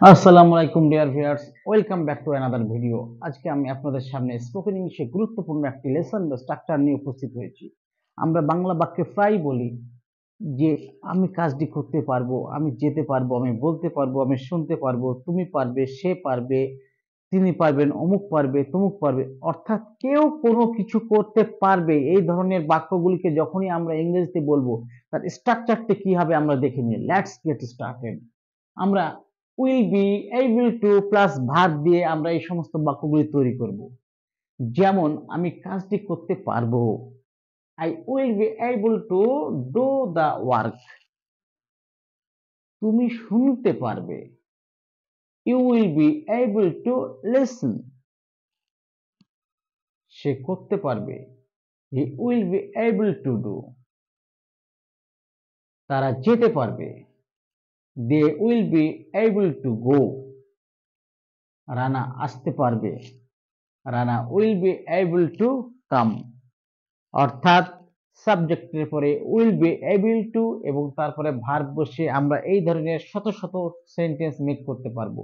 আসসালামু আলাইকুম dear viewers, welcome back to another video. আজকে আমি আপনাদের সামনে স্পোকেন ইংলিশে গুরুত্বপূর্ণ একটি লেসন বা স্ট্রাকচার নিয়ে উপস্থিত হয়েছি। আমরা বাংলা বাক্যে প্রায়ই বলি যে আমি কাজটি করতে পারবো, আমি যেতে পারবো, আমি বলতে পারবো, আমি শুনতে পারবো, তুমি পারবে, সে পারবে, তিনি পারবেন, অমুক পারবে, তমুক পারবে। অর্থাৎ কেউ কোনো কিছু করতে পারবে। এই ধরনের বাক্যগুলিকে যখনই আমরা ইংরেজিতে বলবো তার স্ট্রাকচারটা কি হবে আমরা দেখে নিই। Let's get started. আমরা will be, able to plus verb দিয়ে আমরা এই সমস্ত বাক্যগুলি তৈরি করব। যেমন আমি কাজটি করতে পারবো, I will be able to do the work. তুমি শুনতে পারবে, you will be able to listen. সে করতে পারবে, he will be able to do. তারা যেতে পারবে, they will be able to go. Rana আসতে পারবে, Rana will be able to come. অর্থাৎ সাবজেক্টের পরে উইল বি এবল টু এবং তারপরে ভার্ব বসিয়ে আমরা এই ধরনের শত শত সেন্টেন্স মেক করতে পারবো।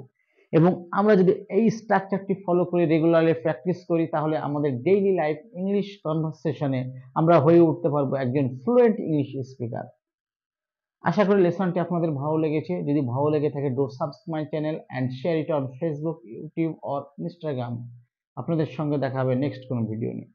এবং আমরা যদি এই স্ট্রাকচারটি ফলো করে রেগুলারলি প্র্যাকটিস করি তাহলে আমাদের ডেইলি লাইফ ইংলিশ কনভারসেশনে আমরা হয়ে উঠতে পারবো একজন ফ্লুয়েন্ট ইংলিশ স্পিকার। আশা করি লেসনটি আপনাদের ভালো লেগেছে। যদি ভালো লেগে থাকে do subscribe my channel and share it on Facebook, YouTube or Instagram. আপনাদের সঙ্গে দেখা হবে নেক্সট কোনো ভিডিও নিয়ে।